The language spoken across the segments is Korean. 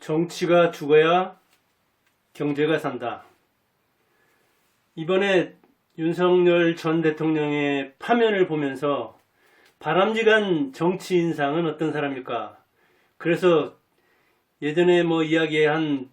정치가 죽어야 경제가 산다. 이번에 윤석열 전 대통령의 파면을 보면서 바람직한 정치 인상은 어떤 사람일까? 그래서 예전에 이야기한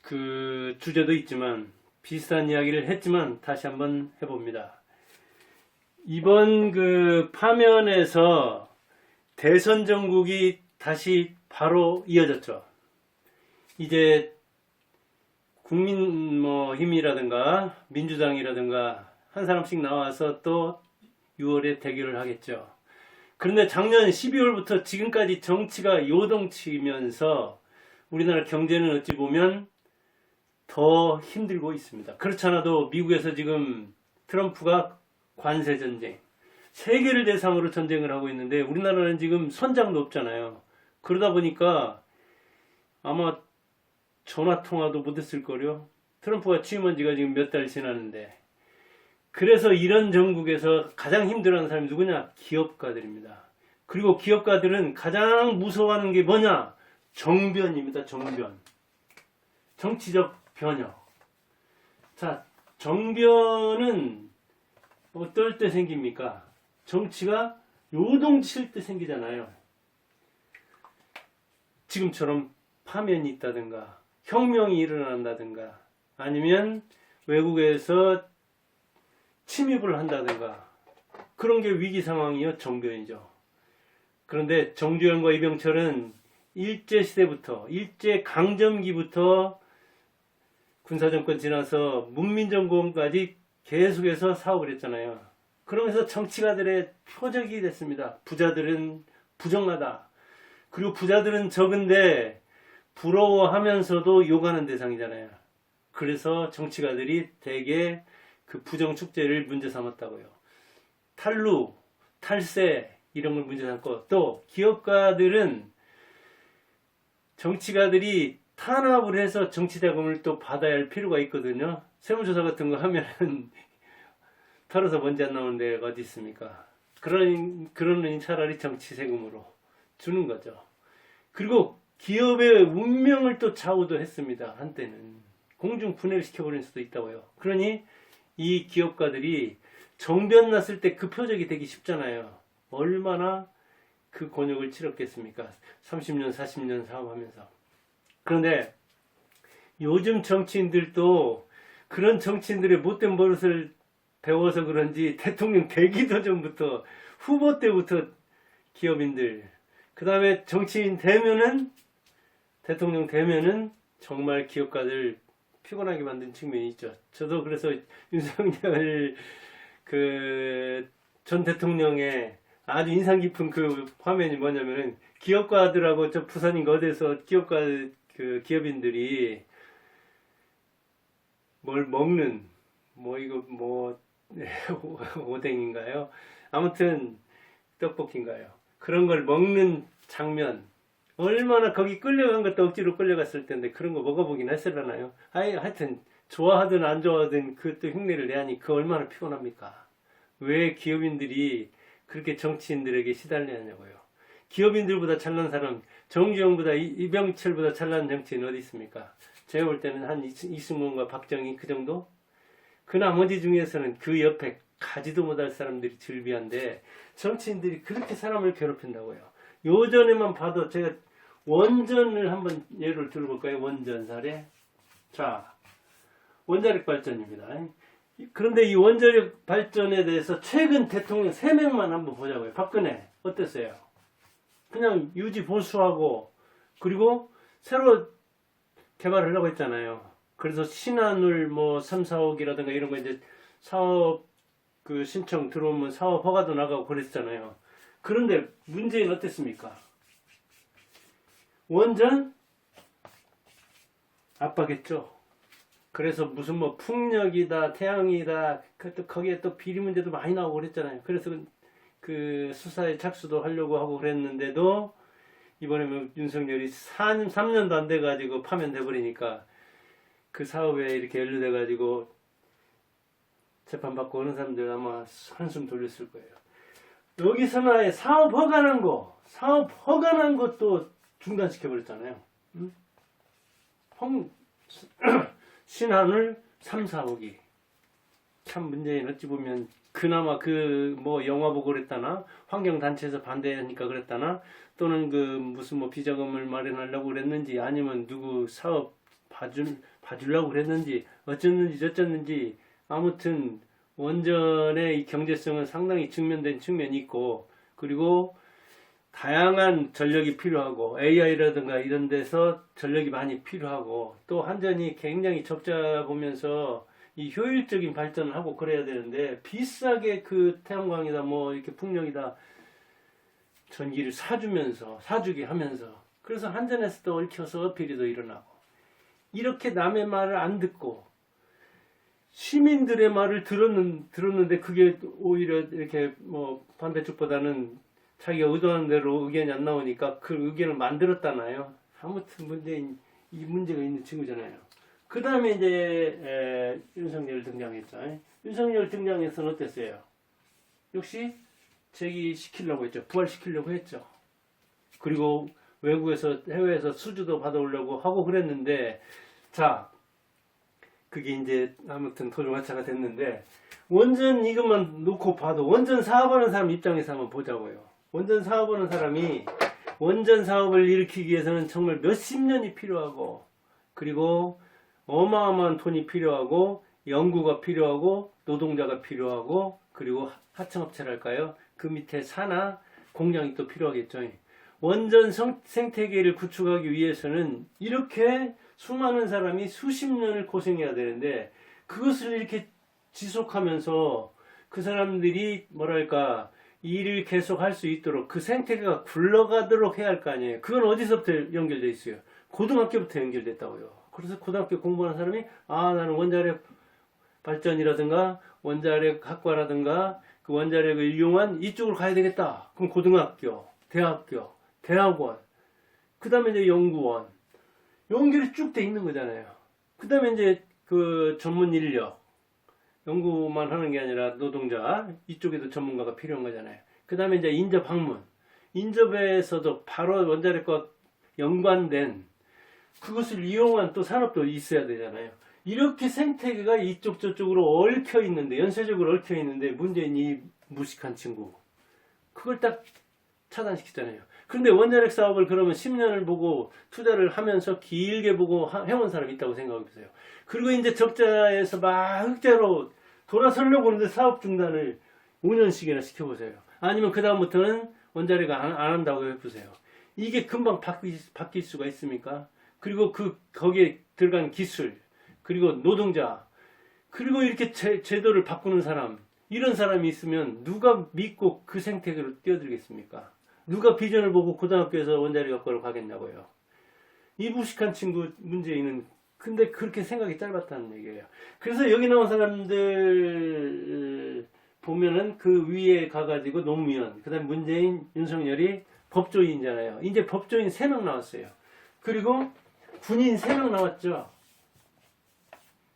그 주제도 있지만 비슷한 이야기를 했지만 다시 한번 해봅니다. 이번 그 파면에서 대선 정국이 다시 바로 이어졌죠. 이제 국민 힘이라든가 민주당이라든가 한 사람씩 나와서 또 6월에 대결을 하겠죠. 그런데 작년 12월부터 지금까지 정치가 요동치면서 우리나라 경제는 어찌 보면 더 힘들고 있습니다. 그렇지 않아도 미국에서 지금 트럼프가 관세 전쟁, 세계를 대상으로 전쟁을 하고 있는데 우리나라는 지금 선장도 없잖아요. 그러다 보니까 아마 전화 통화도 못했을 거요. 트럼프가 취임한 지가 지금 몇 달 지났는데. 그래서 이런 정국에서 가장 힘들어하는 사람이 누구냐? 기업가들입니다. 그리고 기업가들은 가장 무서워하는 게 뭐냐? 정변입니다. 정변. 정치적 변혁. 자, 정변은 어떨 때 생깁니까? 정치가 요동칠 때 생기잖아요. 지금처럼 파면이 있다든가 혁명이 일어난다든가 아니면 외국에서 침입을 한다든가 그런 게 위기 상황이요. 정변이죠. 그런데 정주영과 이병철은 일제시대부터 일제강점기부터 군사정권 지나서 문민정권까지 계속해서 사업을 했잖아요. 그러면서 정치가들의 표적이 됐습니다. 부자들은 부정하다. 그리고 부자들은 적은데 부러워하면서도 욕하는 대상이잖아요. 그래서 정치가들이 대개 그 부정축제를 문제 삼았다고요. 탈루, 탈세 이런 걸 문제 삼고 또 기업가들은 정치가들이 탄압을 해서 정치자금을 또 받아야 할 필요가 있거든요. 세무조사 같은 거 하면은 털어서 먼지 안 나오는 데가 어디 있습니까? 그러니 차라리 정치 세금으로 주는 거죠. 그리고 기업의 운명을 또 좌우도 했습니다. 한때는. 공중 분해를 시켜버릴 수도 있다고요. 그러니 이 기업가들이 정변 났을 때 그 표적이 되기 쉽잖아요. 얼마나 그 곤욕을 치렀겠습니까? 30년, 40년 사업하면서. 그런데 요즘 정치인들도 그런 정치인들의 못된 버릇을 배워서 그런지 대통령 되기도 전부터 후보 때부터 기업인들 그 다음에 정치인 되면은 대통령 되면은 정말 기업가들 피곤하게 만든 측면이 있죠. 저도 그래서 윤석열 그 전 대통령의 아주 인상 깊은 그 화면이 뭐냐면은 기업가들하고 저 부산인가 어디서 그 기업인들이 뭘 먹는 오뎅인가요? 아무튼 떡볶이인가요? 그런 걸 먹는 장면 얼마나 거기 끌려간 것도 억지로 끌려갔을 텐데 그런 거 먹어보긴 했을라나요? 하여튼 좋아하든 안 좋아하든 그것도 흉내를 내야니 그 얼마나 피곤합니까? 왜 기업인들이 그렇게 정치인들에게 시달려야 하냐고요. 기업인들보다 잘난 사람 정주영보다 이병철보다 잘난 정치인 어디 있습니까? 제가 볼 때는 한 이승만과 박정희 그 정도? 그 나머지 중에서는 그 옆에 가지도 못할 사람들이 즐비한데 정치인들이 그렇게 사람을 괴롭힌다고요. 요전에만 봐도 제가 원전을 한번 예를 들어볼까요? 원전 사례. 자, 원자력 발전입니다. 그런데 이 원자력 발전에 대해서 최근 대통령 3명만 한번 보자고요. 박근혜 어땠어요? 그냥 유지 보수하고 그리고 새로 개발하려고 했잖아요. 그래서 신한울 3, 4억이라든가 이런 거 이제 사업 그 신청 들어오면 사업 허가도 나가고 그랬잖아요. 그런데 문재인 어땠습니까? 원전 압박했죠. 그래서 무슨 풍력이다 태양이다 거기에 또 비리 문제도 많이 나오고 그랬잖아요. 그래서 그 수사에 착수도 하려고 하고 그랬는데도 이번에 윤석열이 3년도 안 돼가지고 파면돼버리니까 그 사업에 이렇게 연루돼가지고 재판받고 오는 사람들 아마 한숨 돌렸을 거예요. 여기서나 사업 허가난 것도 중단시켜버렸잖아요. 응? 신한울 3, 4억이. 참 문재인 어찌 보면 그나마 그 뭐 영화 보고 그랬다나 환경단체에서 반대하니까 그랬다나 또는 그 무슨 뭐 비자금을 마련하려고 그랬는지 아니면 누구 사업 봐주려고 그랬는지 어쩌는지 저쩌는지 아무튼 원전의 이 경제성은 상당히 증명된 측면이 있고 그리고 다양한 전력이 필요하고 AI라든가 이런 데서 전력이 많이 필요하고 또 한전이 굉장히 적자 보면서 이 효율적인 발전을 하고 그래야 되는데 비싸게 그 태양광이다 뭐 이렇게 풍력이다 전기를 사주게 하면서 그래서 한전에서도 얽혀서 어필이도 일어나고 이렇게 남의 말을 안 듣고 시민들의 말을 들었는데 그게 오히려 이렇게 뭐 반대쪽보다는 자기가 의도하는 대로 의견이 안 나오니까 그 의견을 만들었다나요. 아무튼 이 문제가 있는 친구잖아요. 그 다음에 이제 윤석열 등장했죠. 윤석열 등장해서는 어땠어요? 역시 제기시키려고 했죠. 부활시키려고 했죠. 그리고 외국에서 해외에서 수주도 받아오려고 하고 그랬는데 자 그게 이제 아무튼 도중하차가 됐는데 원전 이것만 놓고 봐도 원전 사업하는 사람 입장에서 한번 보자고요. 원전 사업하는 사람이 원전 사업을 일으키기 위해서는 정말 몇십 년이 필요하고 그리고 어마어마한 돈이 필요하고 연구가 필요하고 노동자가 필요하고 그리고 하청업체랄까요? 그 밑에 사나 공장이 또 필요하겠죠. 원전 생태계를 구축하기 위해서는 이렇게 수많은 사람이 수십 년을 고생해야 되는데 그것을 이렇게 지속하면서 그 사람들이 뭐랄까 일을 계속 할 수 있도록 그 생태계가 굴러가도록 해야 할 거 아니에요. 그건 어디서부터 연결돼 있어요? 고등학교부터 연결됐다고요. 그래서 고등학교 공부하는 사람이 나는 원자력 발전이라든가 원자력 학과라든가 그 원자력을 이용한 이쪽으로 가야 되겠다. 그럼 고등학교, 대학교, 대학원, 그 다음에 이제 연구원 연결이 쭉 돼 있는 거잖아요. 그 다음에 이제 그 전문 인력 연구만 하는 게 아니라 노동자 이쪽에도 전문가가 필요한 거잖아요. 그 다음에 이제 인접 학문 인접에서도 바로 원자력과 연관된 그것을 이용한 또 산업도 있어야 되잖아요. 이렇게 생태계가 이쪽 저쪽으로 얽혀 있는데 연쇄적으로 얽혀 있는데 문재인 이 무식한 친구 그걸 딱 차단시키잖아요. 그런데 원자력 사업을 그러면 10년을 보고 투자를 하면서 길게 보고 해온 사람이 있다고 생각해 보세요. 그리고 이제 적자에서 막 흑자로 돌아서려고 하는데 사업 중단을 5년씩이나 시켜보세요. 아니면 그 다음부터는 원자력 안 한다고 해보세요. 이게 금방 바뀔 수가 있습니까? 그리고 거기에 들어간 기술 그리고 노동자 그리고 이렇게 제도를 바꾸는 사람 이런 사람이 있으면 누가 믿고 그 생태계로 뛰어들겠습니까? 누가 비전을 보고 고등학교에서 원자력 학과로 가겠냐고요. 이 무식한 친구 문재인은 근데 그렇게 생각이 짧았다는 얘기예요. 그래서 여기 나온 사람들 보면은 그 위에 가가지고 노무현, 그 다음 문재인, 윤석열이 법조인이잖아요. 이제 법조인 3명 나왔어요. 그리고 군인 3명 나왔죠.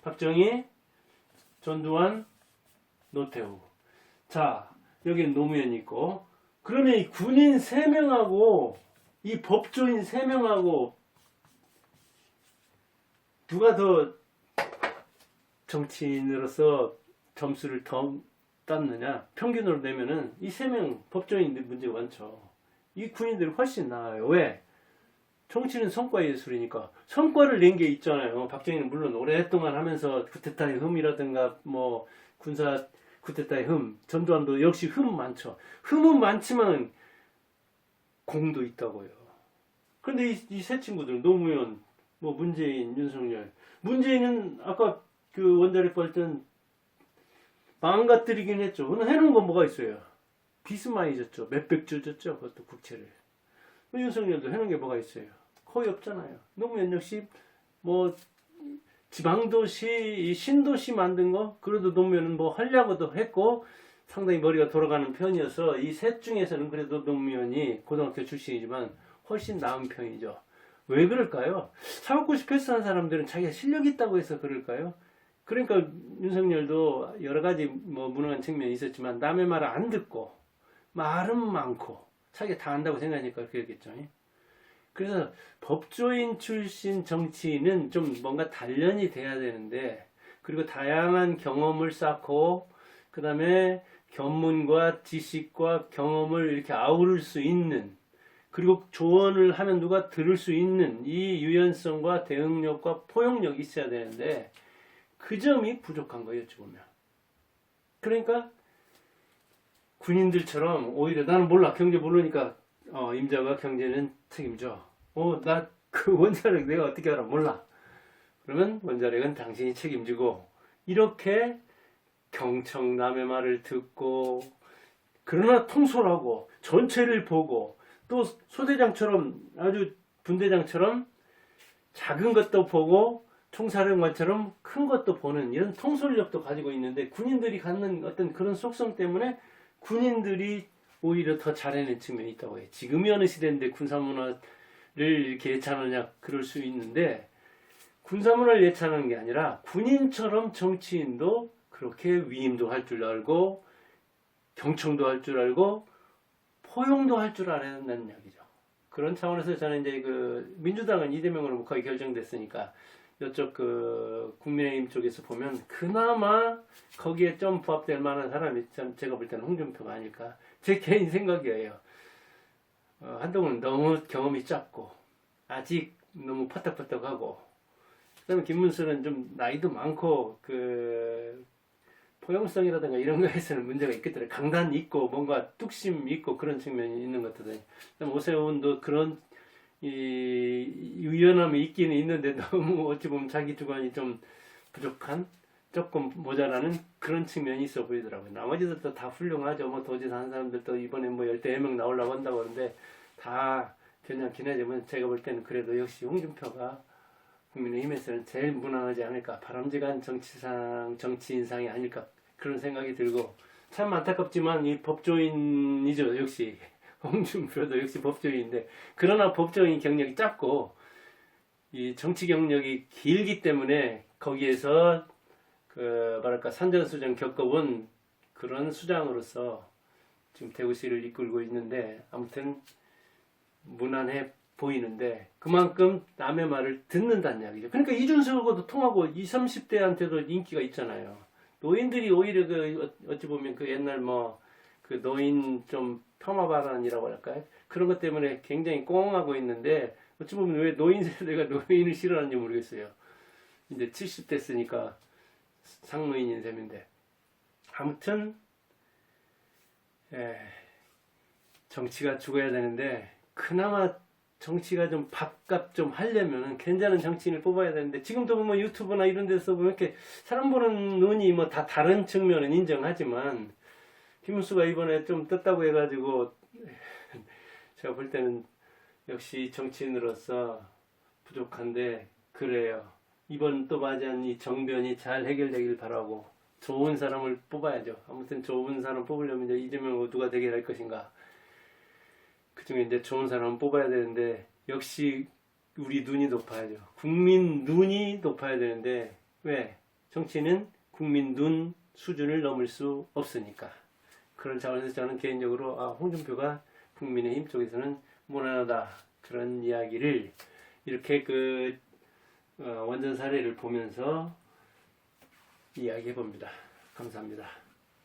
박정희, 전두환, 노태우. 자, 여기는 노무현이 있고 그러면 이 군인 3명하고 이 법조인 3명하고 누가 더 정치인으로서 점수를 더 땄느냐? 평균으로 내면은 이 3명 법조인들 문제가 많죠. 이 군인들이 훨씬 나아요. 왜? 정치는 성과 예술이니까 성과를 낸 게 있잖아요. 박정희는 물론 오랫동안 하면서 쿠데타의 흠이라든가 뭐 군사 쿠데타의 흠, 전두환도 역시 흠 많죠. 흠은 많지만 공도 있다고요. 그런데 이 세 친구들 노무현, 뭐 문재인, 윤석열. 문재인은 아까 그 원자력 발전 망가뜨리긴 했죠. 오늘 해놓은 건 뭐가 있어요? 빚은 많이 졌죠. 몇백 조 졌죠. 그것도 국채를. 윤석열도 해놓은 게 뭐가 있어요? 거의 없잖아요. 노무현 역시 뭐 지방도시, 신도시 만든 거 그래도 노무현은 뭐 하려고도 했고 상당히 머리가 돌아가는 편이어서 이 셋 중에서는 그래도 노무현이 고등학교 출신이지만 훨씬 나은 편이죠. 왜 그럴까요? 사먹고 싶어서 하는 사람들은 자기가 실력이 있다고 해서 그럴까요? 그러니까 윤석열도 여러 가지 뭐 무능한 측면이 있었지만 남의 말을 안 듣고 말은 많고 자기가 다 안다고 생각하니까 그랬겠죠. 그래서 법조인 출신 정치인은 좀 뭔가 단련이 돼야 되는데, 그리고 다양한 경험을 쌓고 그 다음에 견문과 지식과 경험을 이렇게 아우를 수 있는, 그리고 조언을 하면 누가 들을 수 있는 이 유연성과 대응력과 포용력이 있어야 되는데 그 점이 부족한 거예요, 어찌 보면. 그러니까 군인들처럼 오히려 나는 몰라, 경제 모르니까 임자가 경제는 책임져. 나 그 원자력 내가 어떻게 알아? 몰라. 그러면 원자력은 당신이 책임지고, 이렇게 경청 남의 말을 듣고, 그러나 통솔하고 전체를 보고, 또 소대장처럼 아주 분대장처럼 작은 것도 보고 총사령관처럼 큰 것도 보는 이런 통솔력도 가지고 있는데, 군인들이 갖는 어떤 그런 속성 때문에 군인들이 오히려 더 잘해낸 측면이 있다고 해요. 지금이 어느 시대인데 군사문화를 이렇게 예찬하냐 그럴 수 있는데, 군사문화를 예찬하는 게 아니라 군인처럼 정치인도 그렇게 위임도 할 줄 알고 경청도 할 줄 알고 포용도 할 줄 알아야 한다는 이야기죠. 그런 차원에서 저는 이제 그 민주당은 이재명으로 묵하게 결정됐으니까 이쪽 그 국민의힘 쪽에서 보면 그나마 거기에 좀 부합될 만한 사람이 참 제가 볼 때는 홍준표가 아닐까, 제 개인 생각이에요. 한동훈은 너무 경험이 짧고 아직 너무 퍼떡퍼떡하고, 그다음에 김문수는 좀 나이도 많고 그 포용성이라든가 이런 거에서는 문제가 있겠더라고요. 강단 있고 뭔가 뚝심 있고 그런 측면이 있는 것 같아요. 오세훈도 그런 이 유연함이 있기는 있는데 너무 어찌 보면 자기 주관이 좀 부족한, 조금 모자라는 그런 측면이 있어 보이더라고요. 나머지들도 다 훌륭하죠. 뭐 도지사 한 사람들도 이번에 뭐 14명 나오려고 한다고 하는데 다 괜찮긴 하지만 제가 볼 때는 그래도 역시 홍준표가 국민의힘에서는 제일 무난하지 않을까, 바람직한 정치인상이 아닐까, 그런 생각이 들고, 참 안타깝지만 이 법조인이죠. 역시 홍준표도 역시 법조인인데, 그러나 법조인 경력이 짧고 이 정치 경력이 길기 때문에 거기에서 그 뭐랄까 산전수전 겪어본 그런 수장으로서 지금 대구시를 이끌고 있는데, 아무튼 무난해 보이는데 그만큼 남의 말을 듣는다는 이야기죠. 그러니까 이준석하고도 통하고 20, 30대한테도 인기가 있잖아요. 노인들이 오히려 그 어찌 보면 그 옛날 뭐 그 노인 좀 폄하 발언이라고 할까요? 그런 것 때문에 굉장히 꽁하고 있는데, 어찌 보면 왜 노인 세대가 노인을 싫어하는지 모르겠어요. 이제 70대 쓰니까 상노인인 셈인데. 아무튼 정치가 죽어야 되는데, 그나마 정치가 좀 밥값 좀 하려면 괜찮은 정치인을 뽑아야 되는데, 지금도 보면 유튜브나 이런 데서 보면 이렇게 사람 보는 눈이 뭐 다 다른 측면은 인정하지만, 김문수가 이번에 좀 떴다고 해가지고 제가 볼 때는 역시 정치인으로서 부족한데, 그래요. 이번 또 맞이한 이 정변이 잘 해결되길 바라고 좋은 사람을 뽑아야죠. 아무튼 좋은 사람 뽑으려면 이제 이재명하고 누가 대결할 것인가, 그 중에 이제 좋은 사람을 뽑아야 되는데, 역시 우리 눈이 높아야죠. 국민 눈이 높아야 되는데, 왜? 정치는 국민 눈 수준을 넘을 수 없으니까. 그런 차원에서 저는 개인적으로 홍준표가 국민의힘 쪽에서는 무난하다, 그런 이야기를 이렇게 그 원전 사례를 보면서 이야기해 봅니다. 감사합니다.